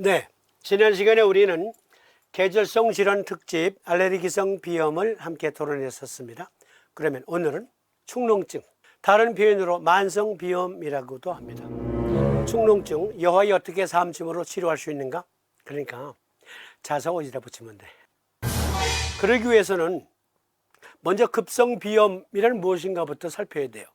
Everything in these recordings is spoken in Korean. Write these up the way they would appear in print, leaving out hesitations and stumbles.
네, 지난 시간에 우리는 계절성 질환 특집 알레르기성 비염을 함께 토론했었습니다. 그러면 오늘은 축농증, 다른 표현으로 만성 비염이라고도 합니다. 축농증, 여하에 어떻게 삼침으로 치료할 수 있는가? 그러니까 자석어디다 붙이면 돼. 그러기 위해서는 먼저 급성 비염이란 무엇인가부터 살펴야 돼요.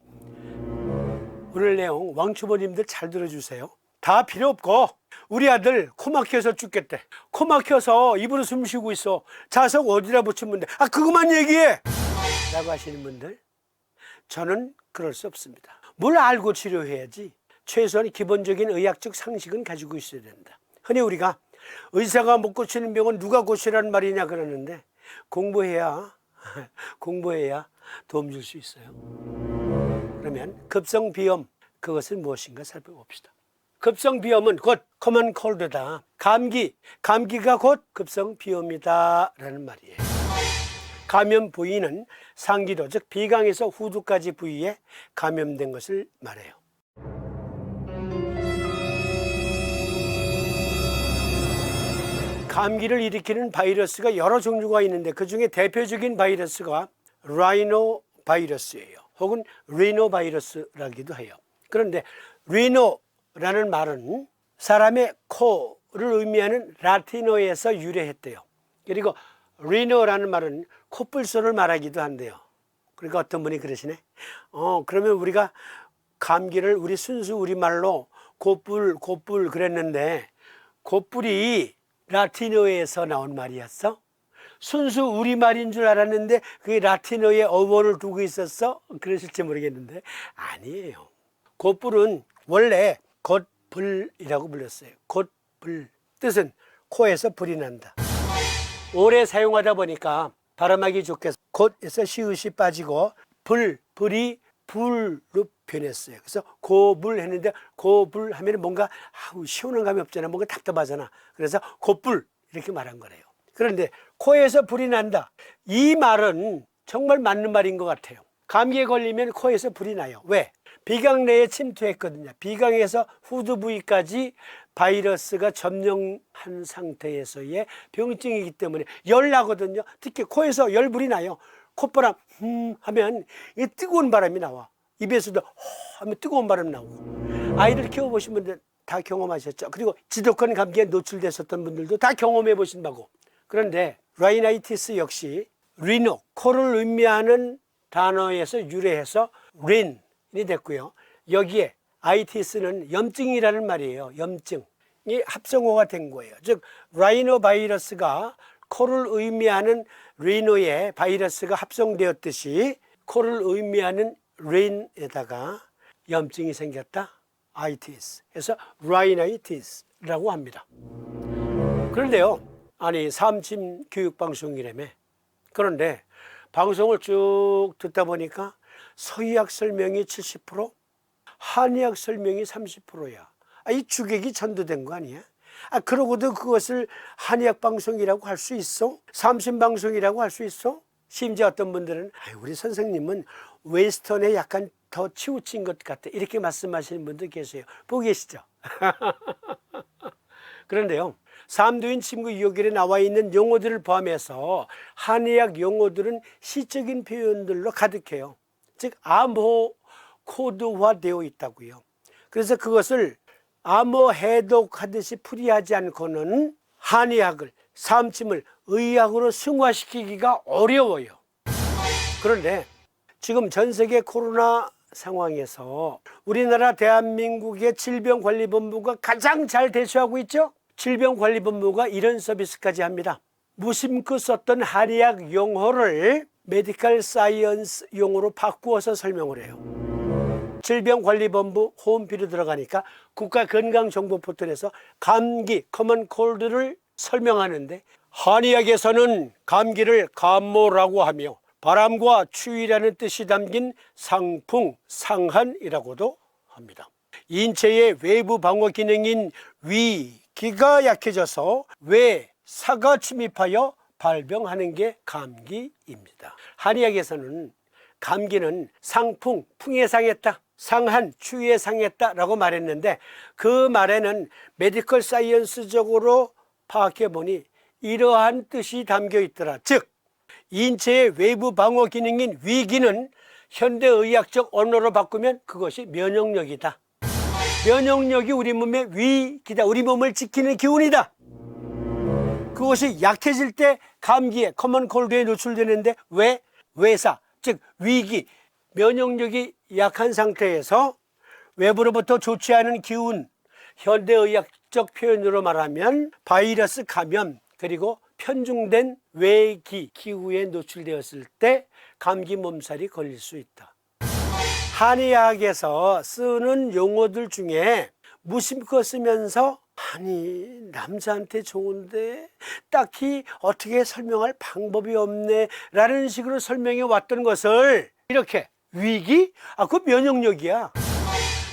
오늘 내용 왕초보님들 잘 들어주세요. 다 필요 없고 우리 아들 코 막혀서 죽겠대. 코 막혀서 입으로 숨 쉬고 있어. 자석 어디다 붙이면 돼? 그것만 얘기해! 라고 하시는 분들, 저는 그럴 수 없습니다. 뭘 알고 치료해야지. 최소한 기본적인 의학적 상식은 가지고 있어야 된다. 흔히 우리가 의사가 못 고치는 병은 누가 고치라는 말이냐 그러는데 공부해야 도움 줄 수 있어요. 그러면 급성 비염, 그것은 무엇인가 살펴봅시다. 급성 비염은 곧 common cold다. 감기가 곧 급성 비염이다 라는 말이에요. 감염 부위는 상기도, 즉 비강에서 후두까지 부위에 감염된 것을 말해요. 감기를 일으키는 바이러스가 여러 종류가 있는데 그 중에 대표적인 바이러스가 라이노 바이러스예요. 혹은 리노 바이러스라기도 해요. 그런데 리노라는 말은 사람의 코를 의미하는 라틴어에서 유래했대요. 그리고 리노라는 말은 코뿔소를 말하기도 한대요. 그러니까 어떤 분이 그러시네. 그러면 우리가 감기를 우리 순수 우리말로 고뿔 그랬는데 고뿔이 라틴어에서 나온 말이었어? 순수 우리말인 줄 알았는데 그게 라틴어에 어원을 두고 있었어? 그러실지 모르겠는데 아니에요. 고뿔은 원래 겉불이라고 불렸어요. 겉불, 뜻은 코에서 불이 난다. 오래 사용하다 보니까 발음하기 좋게 겉에서 시읒이 빠지고 불이 불로 변했어요. 그래서 고불 했는데 고불 하면 뭔가 시원한 감이 없잖아. 뭔가 답답하잖아. 그래서 고불 이렇게 말한 거래요. 그런데 코에서 불이 난다. 이 말은 정말 맞는 말인 것 같아요. 감기에 걸리면 코에서 불이 나요. 왜? 비강 내에 침투했거든요. 비강에서 후두 부위까지 바이러스가 점령한 상태에서의 병증이기 때문에 열 나거든요. 특히 코에서 열불이 나요. 콧바람 하면 뜨거운 바람이 나와. 입에서도 하면 뜨거운 바람 나오고. 아이들 키워보신 분들 다 경험하셨죠. 그리고 지독한 감기에 노출됐었던 분들도 다 경험해 보신 바고. 그런데 라이나이티스 역시 리노, 코를 의미하는 단어에서 유래해서 린이 됐고요. 여기에 아이티스는 염증이라는 말이에요. 염증이 합성어가 된 거예요. 즉 라이노 바이러스가 코를 의미하는 리노에 바이러스가 합성되었듯이 코를 의미하는 린에다가 염증이 생겼다. 아이티스. 그래서 라이나이티스라고 합니다. 그런데요. 삼침 교육방송이라며. 그런데 방송을 쭉 듣다 보니까 서의학 설명이 70%, 한의학 설명이 30%야. 이 주객이 전도된 거 아니야? 그러고도 그것을 한의학 방송이라고 할 수 있어? 삼심 방송이라고 할 수 있어? 심지어 어떤 분들은 우리 선생님은 웨스턴에 약간 더 치우친 것 같아. 이렇게 말씀하시는 분도 계세요. 보고 계시죠? 그런데요. 삼두인 침구 2호길에 나와 있는 용어들을 포함해서 한의학 용어들은 시적인 표현들로 가득해요. 즉 암호 코드화되어 있다고요. 그래서 그것을 암호 해독하듯이 풀이하지 않고는 한의학을, 삼침을 의학으로 승화시키기가 어려워요. 그런데 지금 전 세계 코로나 상황에서 우리나라 대한민국의 질병관리본부가 가장 잘 대처하고 있죠. 질병관리본부가 이런 서비스까지 합니다. 무심코 썼던 한의학 용어를 메디컬 사이언스 용어로 바꾸어서 설명을 해요. 질병관리본부 홈페이지로 들어가니까 국가건강정보포털에서 감기, 커먼 콜드를 설명하는데 한의학에서는 감기를 감모라고 하며 바람과 추위라는 뜻이 담긴 상풍, 상한이라고도 합니다. 인체의 외부 방어 기능인 위기가 약해져서 외사가 침입하여 발병하는 게 감기입니다. 한의학에서는 감기는 상풍, 풍에 상했다. 상한, 추위에 상했다라고 말했는데 그 말에는 메디컬 사이언스적으로 파악해 보니 이러한 뜻이 담겨 있더라. 즉 인체의 외부 방어 기능인 위기는 현대의학적 언어로 바꾸면 그것이 면역력이다. 면역력이 우리 몸의 위기다. 우리 몸을 지키는 기운이다. 그것이 약해질 때 감기에 커먼 콜드에 노출되는데 왜? 외사, 즉 위기, 면역력이 약한 상태에서 외부로부터 좋지 않은 기운, 현대의학적 표현으로 말하면 바이러스 감염, 그리고 편중된 외기 기후에 노출되었을 때 감기 몸살이 걸릴 수 있다. 한의학에서 쓰는 용어들 중에 무심코 쓰면서 아니 남자한테 좋은데 딱히 어떻게 설명할 방법이 없네 라는 식으로 설명해 왔던 것을 이렇게 위기? 그 면역력이야.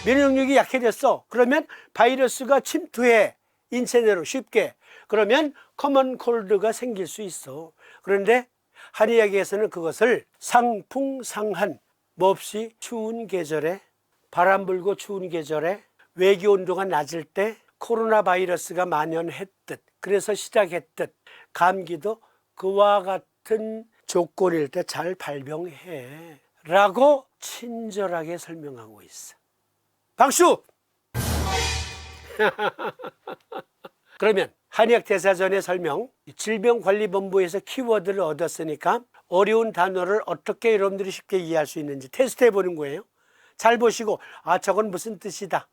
면역력이 약해졌어. 그러면 바이러스가 침투해 인체 내로 쉽게. 그러면 커먼 콜드가 생길 수 있어. 그런데 한의학에서는 그것을 상풍상한, 몹시 추운 계절에, 바람 불고 추운 계절에 외기 온도가 낮을 때 코로나 바이러스가 만연했듯, 그래서 시작했듯 감기도 그와 같은 조건일 때 잘 발병해 라고 친절하게 설명하고 있어. 박수! 그러면 한의학 대사전의 설명, 질병관리본부에서 키워드를 얻었으니까 어려운 단어를 어떻게 여러분들이 쉽게 이해할 수 있는지 테스트해 보는 거예요. 잘 보시고 저건 무슨 뜻이다.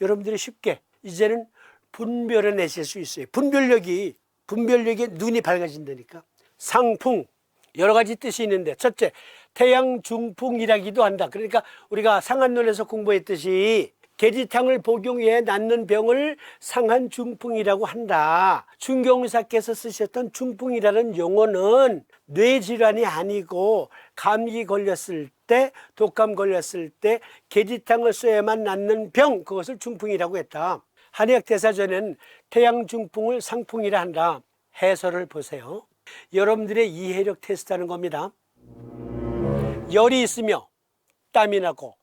여러분들이 쉽게 이제는 분별해 내실 수 있어요. 분별력이 눈이 밝아진다니까. 상풍, 여러 가지 뜻이 있는데 첫째, 태양 중풍이라기도 한다. 그러니까 우리가 상한론에서 공부했듯이 계지탕을 복용해 낫는 병을 상한 중풍이라고 한다. 중경의사께서 쓰셨던 중풍이라는 용어는 뇌질환이 아니고 감기 걸렸을 때, 독감 걸렸을 때 계지탕을 써야만 낫는 병, 그것을 중풍이라고 했다. 한의학 대사전에는 태양 중풍을 상풍이라 한다. 해설을 보세요. 여러분들의 이해력 테스트하는 겁니다. 열이 있으며 땀이 나고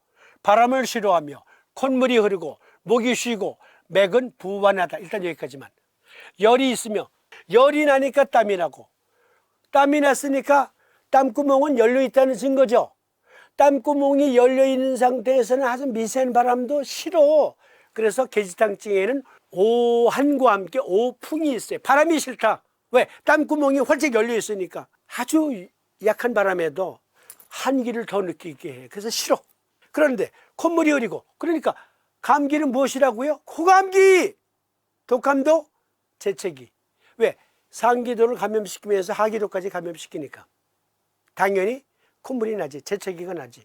바람을 싫어하며 콧물이 흐르고 목이 쉬고 맥은 부완하다. 일단 여기까지만. 열이 있으며 열이 나니까 땀이 나고 땀이 났으니까 땀구멍은 열려 있다는 증거죠. 땀구멍이 열려 있는 상태에서는 아주 미세한 바람도 싫어. 그래서 계지탕증에는 오한과 함께 오풍이 있어요. 바람이 싫다. 왜? 땀구멍이 활짝 열려 있으니까 아주 약한 바람에도 한기를 더 느끼게 해. 그래서 싫어. 그런데 콧물이 흐리고, 그러니까 감기는 무엇이라고요? 코감기! 독감도 재채기. 왜? 상기도를 감염시키면서 하기도까지 감염시키니까 당연히 콧물이 나지, 재채기가 나지.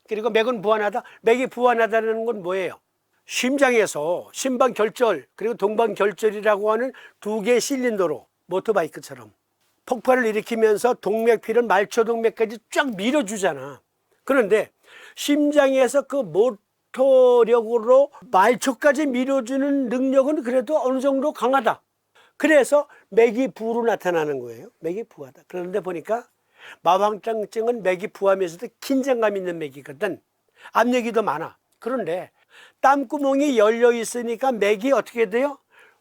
그리고 맥은 부완하다. 맥이 부완하다는 건 뭐예요? 심장에서 심방결절 그리고 동방결절이라고 하는 두 개의 실린더로 모터바이크처럼 폭발을 일으키면서 동맥피를 말초동맥까지 쫙 밀어주잖아. 그런데 심장에서 그 모터력으로 말초까지 밀어주는 능력은 그래도 어느 정도 강하다. 그래서 맥이 부로 나타나는 거예요. 맥이 부하다. 그런데 보니까 마방장증은 맥이 부하면서도 긴장감 있는 맥이거든. 압력이 더 많아. 그런데 땀구멍이 열려 있으니까 맥이 어떻게 돼요?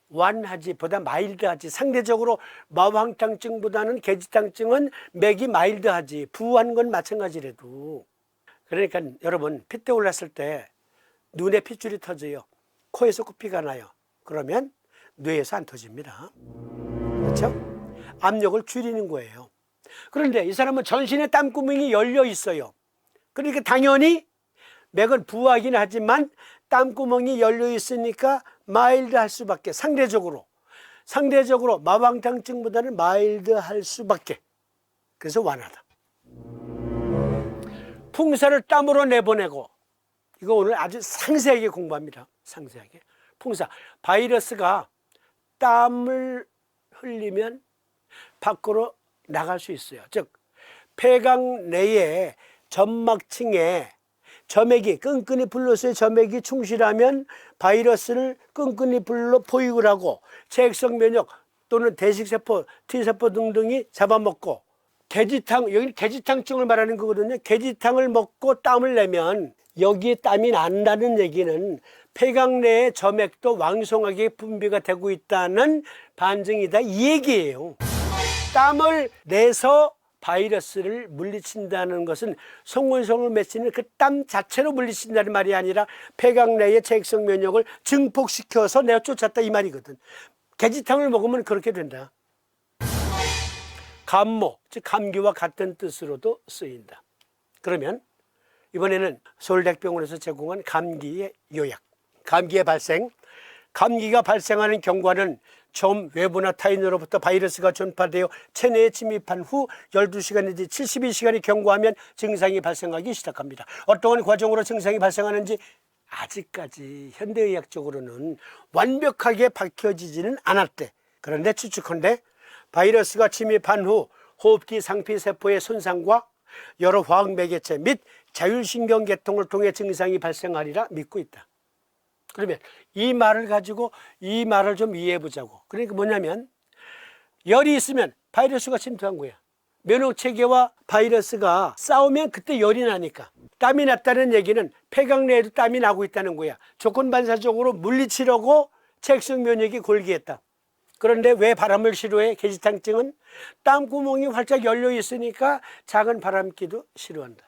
완하지, 보다 마일드하지. 상대적으로 마방탕증보다는 계지탕증은 맥이 마일드하지. 부한 건 마찬가지라도. 그러니까 여러분, 핏대 올랐을 때 눈에 핏줄이 터져요. 코에서 코피가 나요. 그러면 뇌에서 안 터집니다. 그렇죠? 압력을 줄이는 거예요. 그런데 이 사람은 전신에 땀구멍이 열려 있어요. 그러니까 당연히 맥은 부하긴 하지만 땀구멍이 열려 있으니까 마일드할 수밖에, 상대적으로 마방탕증보다는 마일드할 수밖에. 그래서 완하다. 풍사를 땀으로 내보내고, 이거 오늘 아주 상세하게 공부합니다. 상세하게. 풍사, 바이러스가 땀을 흘리면 밖으로 나갈 수 있어요. 즉 폐강 내에 점막층에 점액이 끈끈이 불로서의 점액이 충실하면 바이러스를 끈끈이 불로 포획을 하고 체액성 면역 또는 대식세포, T세포 등등이 잡아먹고, 계지탕, 여기 계지탕증을 말하는 거거든요. 계지탕을 먹고 땀을 내면 여기에 땀이 난다는 얘기는 폐각 내의 점액도 왕성하게 분비가 되고 있다는 반증이다 이 얘기예요. 땀을 내서 바이러스를 물리친다는 것은 송원성을 맺히는 그 땀 자체로 물리친다는 말이 아니라 폐각 내의 체액성 면역을 증폭시켜서 내가 쫓았다 이 말이거든. 게지탕을 먹으면 그렇게 된다. 감모, 즉 감기와 같은 뜻으로도 쓰인다. 그러면 이번에는 서울대병원에서 제공한 감기의 요약. 감기의 발생. 감기가 발생하는 경과는 점, 외부나 타인으로부터 바이러스가 전파되어 체내에 침입한 후 12시간 내지 72시간이 경과하면 증상이 발생하기 시작합니다. 어떠한 과정으로 증상이 발생하는지 아직까지 현대의학적으로는 완벽하게 밝혀지지는 않았대. 그런데 추측컨대 바이러스가 침입한 후 호흡기 상피세포의 손상과 여러 화학 매개체 및 자율신경계통을 통해 증상이 발생하리라 믿고 있다. 그러면 이 말을 가지고 이 말을 좀 이해해 보자고. 그러니까 뭐냐면 열이 있으면 바이러스가 침투한 거야. 면역체계와 바이러스가 싸우면 그때 열이 나니까. 땀이 났다는 얘기는 폐각 내에도 땀이 나고 있다는 거야. 조건반사적으로 물리치려고 체액성 면역이 골기했다. 그런데 왜 바람을 싫어해? 게지탕증은 땀구멍이 활짝 열려 있으니까 작은 바람기도 싫어한다.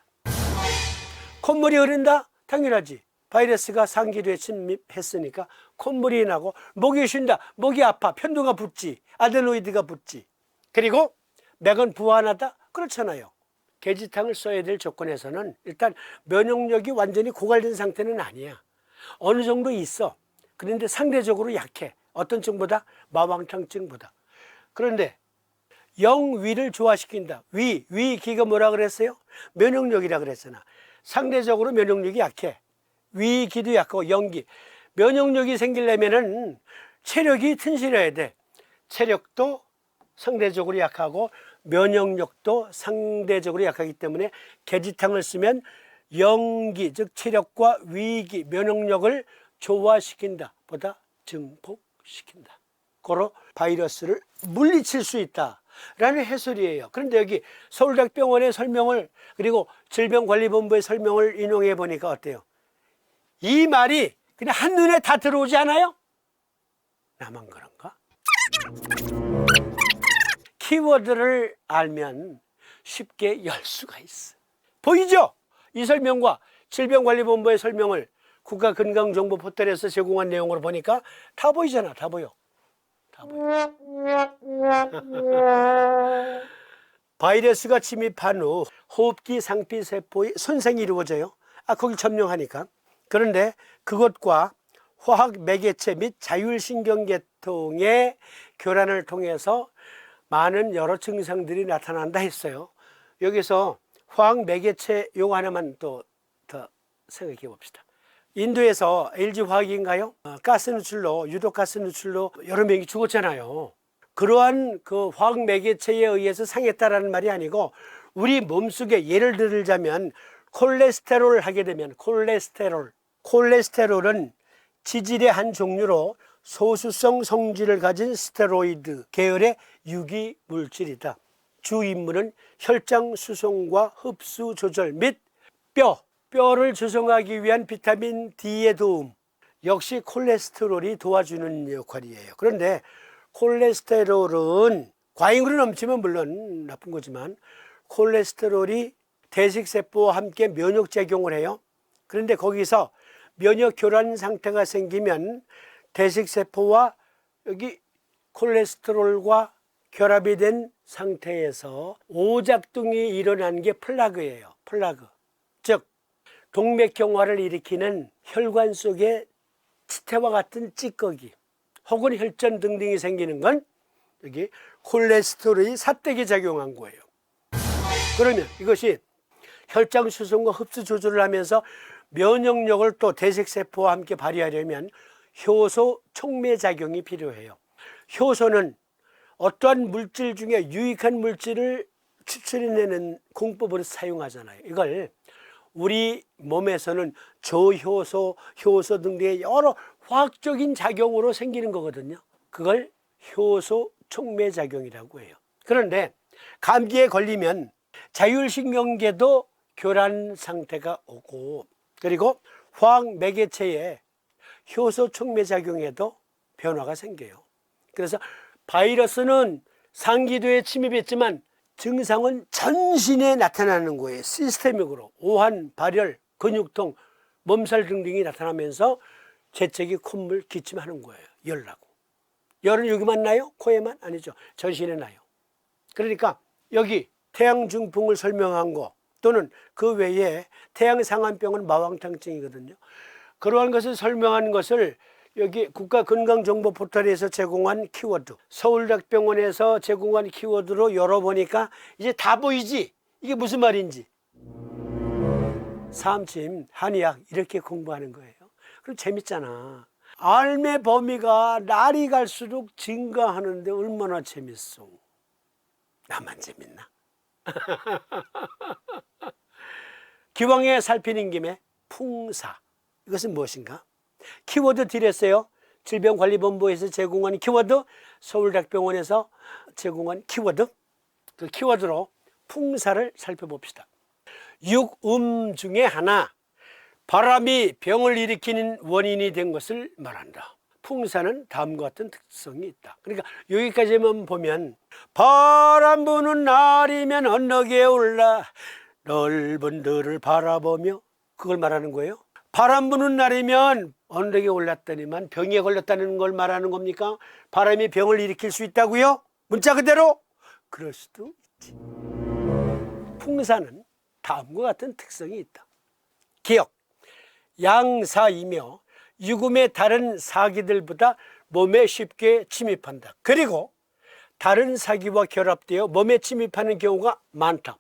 콧물이 흐른다? 당연하지. 바이러스가 상기류에 침입했으니까 콧물이 나고 목이 쉰다. 목이 아파. 편도가 붓지. 아데노이드가 붓지. 그리고 맥은 부한하다? 그렇잖아요. 게지탕을 써야 될 조건에서는 일단 면역력이 완전히 고갈된 상태는 아니야. 어느 정도 있어. 그런데 상대적으로 약해. 어떤 증보다? 마왕탕증보다. 그런데 영위를 조화시킨다. 위기가 뭐라 그랬어요? 면역력이라 그랬잖아. 상대적으로 면역력이 약해. 위기도 약하고 영기. 면역력이 생기려면은 체력이 튼실해야 돼. 체력도 상대적으로 약하고 면역력도 상대적으로 약하기 때문에 게지탕을 쓰면 영기, 즉 체력과 위기, 면역력을 조화시킨다 보다 증폭시킨다. 고로 바이러스를 물리칠 수 있다라는 해설이에요. 그런데 여기 서울대병원의 설명을 그리고 질병관리본부의 설명을 인용해 보니까 어때요? 이 말이 그냥 한눈에 다 들어오지 않아요? 나만 그런가? 키워드를 알면 쉽게 열 수가 있어. 보이죠? 이 설명과 질병관리본부의 설명을 국가건강정보 포털에서 제공한 내용으로 보니까 다 보이잖아. 다 보여. 다 보여. 바이러스가 침입한 후 호흡기 상피세포의 손상이 이루어져요. 거기 점령하니까. 그런데 그것과 화학 매개체 및 자율신경계통의 교란을 통해서 많은 여러 증상들이 나타난다 했어요. 여기서 화학 매개체 요거 하나만 또 더 생각해 봅시다. 인도에서 LG화학인가요? 가스 누출로, 유독 가스 누출로 여러 명이 죽었잖아요. 그러한 그 화학 매개체에 의해서 상했다라는 말이 아니고 우리 몸속에 예를 들자면 콜레스테롤을 하게 되면 콜레스테롤은 지질의 한 종류로 소수성 성질을 가진 스테로이드 계열의 유기 물질이다. 주 임무는 혈장 수송과 흡수 조절 및 뼈를 조성하기 위한 비타민 D의 도움, 역시 콜레스테롤이 도와주는 역할이에요. 그런데 콜레스테롤은 과잉으로 넘치면 물론 나쁜 거지만 콜레스테롤이 대식세포와 함께 면역작용을 해요. 그런데 거기서 면역 교란 상태가 생기면 대식세포와 여기 콜레스테롤과 결합이 된 상태에서 오작동이 일어난 게 플라그예요. 플라그. 즉 동맥경화를 일으키는 혈관 속에 치태와 같은 찌꺼기 혹은 혈전 등등이 생기는 건 여기 콜레스테롤이 삿대기 작용한 거예요. 그러면 이것이 혈장 수송과 흡수 조절을 하면서 면역력을 또 대식세포와 함께 발휘하려면 효소 촉매작용이 필요해요. 효소는 어떠한 물질 중에 유익한 물질을 추출해내는 공법으로 사용하잖아요. 이걸 우리 몸에서는 저효소, 효소 등등의 여러 화학적인 작용으로 생기는 거거든요. 그걸 효소 촉매작용이라고 해요. 그런데 감기에 걸리면 자율신경계도 교란 상태가 오고 그리고 화학 매개체의 효소 촉매 작용에도 변화가 생겨요. 그래서 바이러스는 상기도에 침입했지만 증상은 전신에 나타나는 거예요. 시스테믹으로 오한, 발열, 근육통, 몸살 등등이 나타나면서 재채기, 콧물, 기침하는 거예요. 열나고. 열은 여기만 나요? 코에만? 아니죠. 전신에 나요. 그러니까 여기 태양 중풍을 설명한 거 또는 그 외에 태양 상한병은 마왕탕증이거든요. 그러한 것을 설명한 것을 여기 국가건강정보 포털에서 제공한 키워드, 서울대학병원에서 제공한 키워드로 열어보니까 이제 다 보이지? 이게 무슨 말인지. 사암침, 한의학 이렇게 공부하는 거예요. 그럼 재밌잖아. 알매 범위가 날이 갈수록 증가하는데 얼마나 재밌어. 나만 재밌나? 기왕에 살피는 김에 풍사. 이것은 무엇인가? 키워드 드렸어요. 질병관리본부에서 제공한 키워드, 서울대학병원에서 제공한 키워드. 그 키워드로 풍사를 살펴봅시다. 육음 중에 하나, 바람이 병을 일으키는 원인이 된 것을 말한다. 풍사는 다음과 같은 특성이 있다. 그러니까 여기까지만 보면 바람 부는 날이면 언덕에 올라 넓은 들을 바라보며, 그걸 말하는 거예요. 바람 부는 날이면 언덕에 올랐더니만 병에 걸렸다는 걸 말하는 겁니까? 바람이 병을 일으킬 수 있다고요? 문자 그대로? 그럴 수도 있지. 풍사는 다음과 같은 특성이 있다. 기억, 양사이며 유금의 다른 사기들보다 몸에 쉽게 침입한다. 그리고 다른 사기와 결합되어 몸에 침입하는 경우가 많다.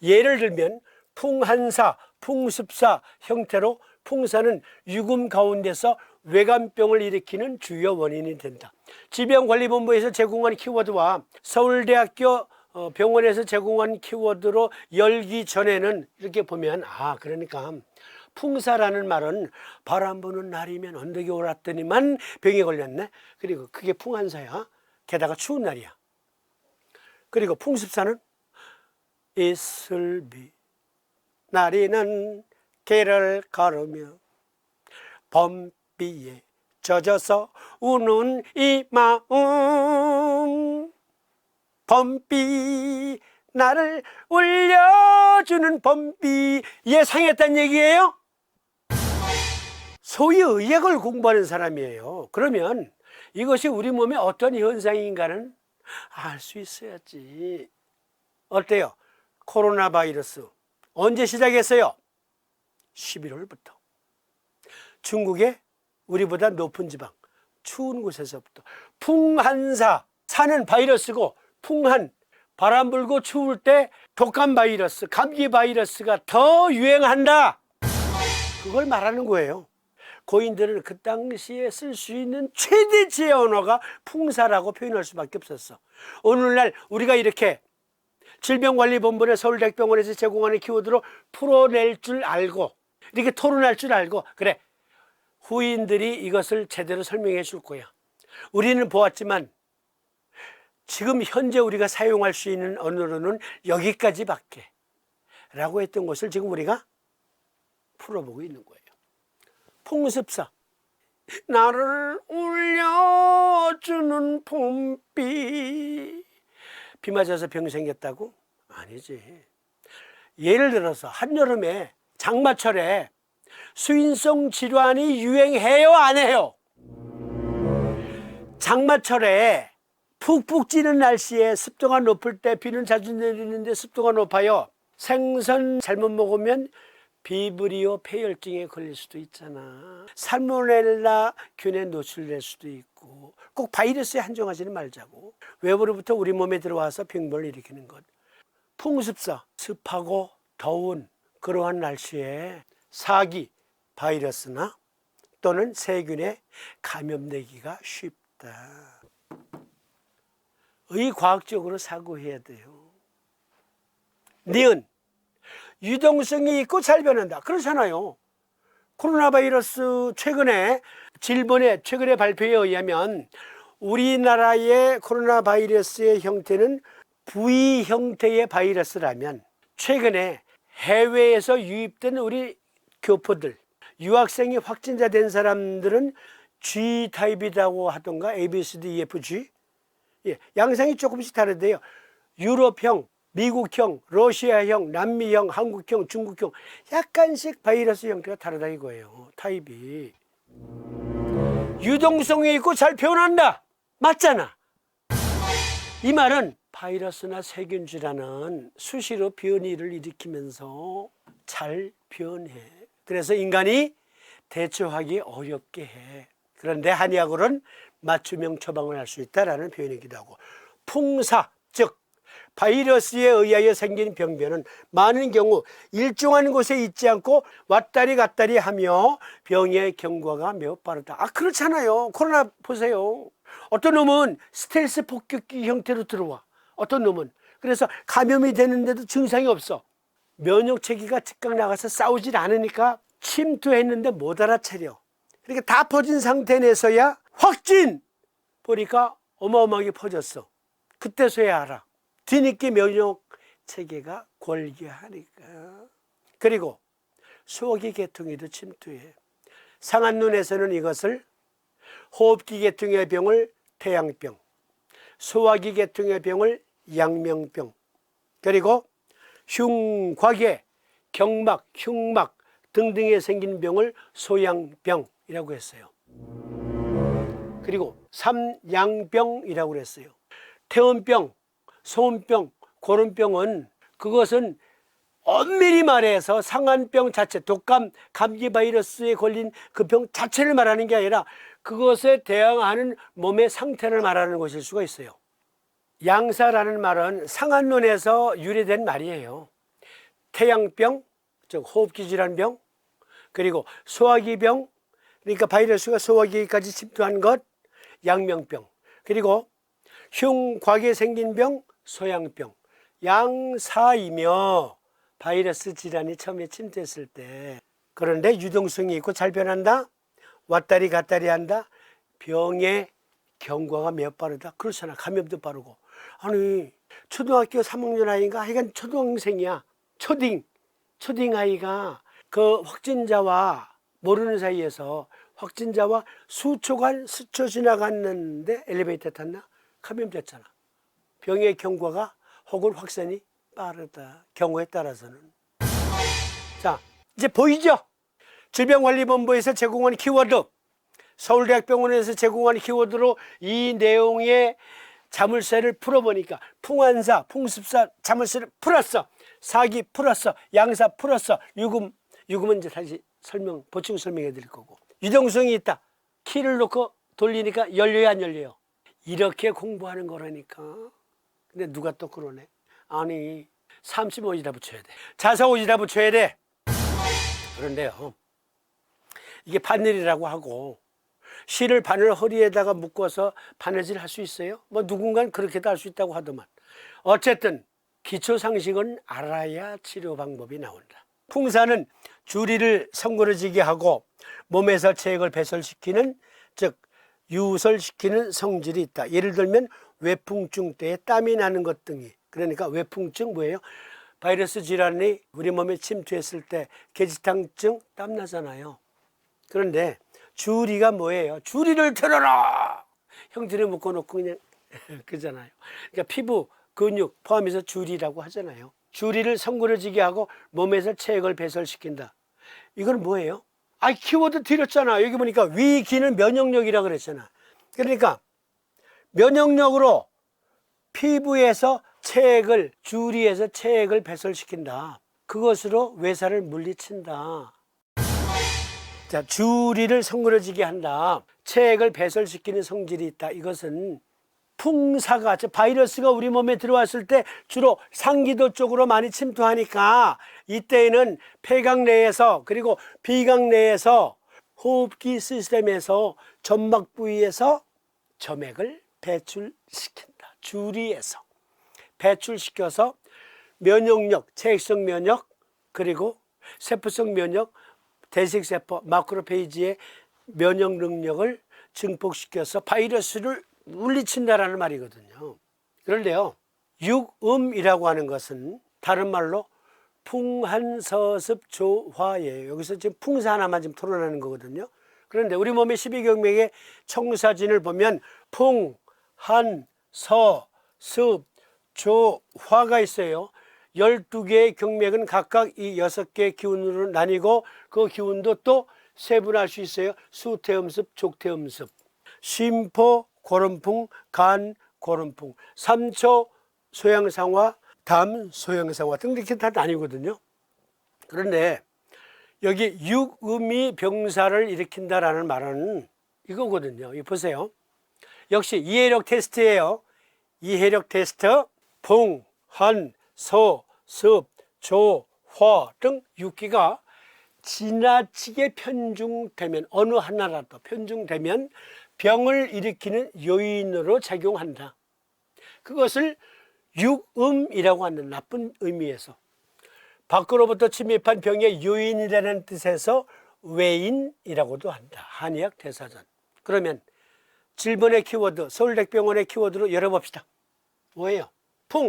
예를 들면 풍한사, 풍습사 형태로 풍사는 유금 가운데서 외감병을 일으키는 주요 원인이 된다. 질병관리본부에서 제공한 키워드와 서울대학교 병원에서 제공한 키워드로 열기 전에는 이렇게 보면, 그러니까 풍사라는 말은 바람 부는 날이면 언덕에 올랐더니만 병에 걸렸네. 그리고 그게 풍한사야. 게다가 추운 날이야. 그리고 풍습사는 이슬비 날이는 길을 걸으며 봄비에 젖어서 우는 이 마음, 봄비 나를 울려주는 봄비에 상했다는 얘기예요. 소위 의학을 공부하는 사람이에요. 그러면 이것이 우리 몸에 어떤 현상인가는 알 수 있어야지. 어때요? 코로나 바이러스 언제 시작했어요? 11월부터. 중국의 우리보다 높은 지방, 추운 곳에서부터. 풍한사, 사는 바이러스고, 풍한, 바람 불고 추울 때 독감 바이러스, 감기 바이러스가 더 유행한다. 그걸 말하는 거예요. 고인들은 그 당시에 쓸 수 있는 최대치의 언어가 풍사라고 표현할 수밖에 없었어. 오늘날 우리가 이렇게 질병관리본부나 서울대학병원에서 제공하는 키워드로 풀어낼 줄 알고, 이렇게 토론할 줄 알고, 그래, 후인들이 이것을 제대로 설명해 줄 거야. 우리는 보았지만 지금 현재 우리가 사용할 수 있는 언어로는 여기까지밖에 라고 했던 것을 지금 우리가 풀어보고 있는 거예요. 풍습사, 나를 울려주는 봄비. 비 맞아서 병 생겼다고? 아니지. 예를 들어서 한여름에 장마철에 수인성 질환이 유행해요, 안 해요? 장마철에 푹푹 찌는 날씨에 습도가 높을 때, 비는 자주 내리는데 습도가 높아요. 생선 잘못 먹으면 비브리오 폐혈증에 걸릴 수도 있잖아. 살모넬라 균에 노출될 수도 있고. 꼭 바이러스에 한정하지는 말자고. 외부로부터 우리 몸에 들어와서 병변을 일으키는 것. 풍습사, 습하고 더운 그러한 날씨에 사기, 바이러스나 또는 세균에 감염되기가 쉽다. 의과학적으로 사고해야 돼요. 니은, 유동성이 있고 잘 변한다. 그렇잖아요. 코로나 바이러스 최근에 질본의 최근의 발표에 의하면 우리나라의 코로나 바이러스의 형태는 V 형태의 바이러스라면 최근에 해외에서 유입된 우리 교포들, 유학생이 확진자 된 사람들은 G타입이라고 하던가 A, B, C, D, E, F, G. 예, 양상이 조금씩 다르대요. 유럽형, 미국형, 러시아형, 남미형, 한국형, 중국형 약간씩 바이러스 형태가 다르다 이거예요. 타입이. 유동성이 있고 잘 변한다. 맞잖아. 이 말은 바이러스나 세균 질환은 수시로 변이를 일으키면서 잘 변해. 그래서 인간이 대처하기 어렵게 해. 그런데 한의학으로는 맞춤형 처방을 할 수 있다라는 표현이기도 하고, 풍사, 즉 바이러스에 의하여 생긴 병변은 많은 경우 일정한 곳에 있지 않고 왔다리 갔다리 하며 병의 경과가 매우 빠르다. 그렇잖아요. 코로나 보세요. 어떤 놈은 스텔스 폭격기 형태로 들어와. 어떤 놈은. 그래서 감염이 되는데도 증상이 없어. 면역체계가 즉각 나가서 싸우질 않으니까 침투했는데 못 알아차려. 그러니까 다 퍼진 상태 내서야 확진! 보니까 어마어마하게 퍼졌어. 그때서야 알아. 뒤늦게 면역체계가 골기하니까. 그리고 소화기 계통에도 침투해. 상한 눈에서는 이것을 호흡기 계통의 병을 태양병, 소화기 계통의 병을 양명병, 그리고 흉곽에 경막, 흉막 등등에 생긴 병을 소양병이라고 했어요. 그리고 삼양병이라고 그랬어요. 태음병, 소음병, 고름병은 그것은 엄밀히 말해서 상한병 자체, 독감, 감기 바이러스에 걸린 그 병 자체를 말하는 게 아니라 그것에 대항하는 몸의 상태를 말하는 것일 수가 있어요. 양사라는 말은 상한론에서 유래된 말이에요. 태양병, 즉 호흡기 질환병, 그리고 소화기병, 그러니까 바이러스가 소화기까지 침투한 것, 양명병, 그리고 흉곽에 생긴 병, 소양병, 양사이며 바이러스 질환이 처음에 침투했을 때, 그런데 유동성이 있고 잘 변한다, 왔다리 갔다리 한다, 병의 경과가 매우 빠르다. 그렇잖아. 감염도 빠르고. 아니 초등학교 3학년 아이인가 하여간 초등학생이야. 초딩 아이가 그 확진자와 모르는 사이에서 확진자와 수초간 스쳐 지나갔는데 엘리베이터 탔나? 감염됐잖아. 병의 경과가 혹은 확산이 빠르다. 경우에 따라서는. 자, 이제 보이죠? 질병관리본부에서 제공한 키워드, 서울대학병원에서 제공한 키워드로 이 내용의 자물쇠를 풀어보니까 풍환사, 풍습사 자물쇠를 풀었어. 사기 풀었어. 양사 풀었어. 유금은 이제 다시 보충 설명해 드릴 거고. 유동성이 있다. 키를 놓고 돌리니까 열려요, 안 열려요? 이렇게 공부하는 거라니까. 근데 누가 또 그러네. 아니, 삼심오지다 붙여야 돼. 자사오지다 붙여야 돼. 그런데요, 이게 바늘이라고 하고 실을 바늘 허리에다가 묶어서 바느질 할 수 있어요? 뭐 누군가는 그렇게도 할 수 있다고 하더만. 어쨌든 기초 상식은 알아야 치료 방법이 나온다. 풍사는 주리를 성그러지게 하고 몸에서 체액을 배설시키는, 즉 유설시키는 성질이 있다. 예를 들면 외풍증 때에 땀이 나는 것 등이. 그러니까 외풍증 뭐예요? 바이러스 질환이 우리 몸에 침투했을 때 계지탕증 땀 나잖아요. 그런데 주리가 뭐예요? 주리를 틀어라! 형질에 묶어놓고 그냥 그잖아요. 그러니까 피부, 근육 포함해서 주리라고 하잖아요. 주리를 성그러지게 하고 몸에서 체액을 배설시킨다. 이건 뭐예요? 키워드 드렸잖아. 여기 보니까 위기는 면역력이라 그랬잖아. 그러니까 면역력으로 피부에서 체액을, 주리에서 체액을 배설시킨다. 그것으로 외사를 물리친다. 자, 주리를 성그러지게 한다. 체액을 배설시키는 성질이 있다. 이것은 풍사가, 즉 바이러스가 우리 몸에 들어왔을 때 주로 상기도 쪽으로 많이 침투하니까 이때에는 폐각 내에서 그리고 비각 내에서 호흡기 시스템에서 점막 부위에서 점액을 배출시킨다. 주리에서 배출시켜서 면역력, 체액성 면역, 그리고 세포성 면역, 대식세포, 마크로페이지의 면역 능력을 증폭시켜서 바이러스를 물리친다라는 말이거든요. 그런데요, 육음이라고 하는 것은 다른 말로 풍한서습조화예요. 여기서 지금 풍사 하나만 지금 토론하는 거거든요. 그런데 우리 몸의 12경맥의 청사진을 보면 풍, 한, 서, 습, 조, 화가 있어요. 12개의 경맥은 각각 이 6개의 기운으로 나뉘고 그 기운도 또 세분할 수 있어요. 수태음습, 족태음습, 심포, 고름풍, 간, 고름풍, 삼초, 소양상화, 담, 소양상화 등 이렇게 다 나뉘거든요. 그런데 여기 육음이 병사를 일으킨다라는 말은 이거거든요. 이거 보세요. 역시 이해력 테스트예요. 이해력 테스트. 풍, 한, 서, 습, 조, 화 등 6기가 지나치게 편중되면, 어느 하나라도 편중되면 병을 일으키는 요인으로 작용한다. 그것을 육음이라고 하는 나쁜 의미에서, 밖으로부터 침입한 병의 요인이라는 뜻에서 외인이라고도 한다. 한의학 대사전. 그러면 7번의 키워드, 서울대병원의 키워드로 열어봅시다. 뭐예요? 풍.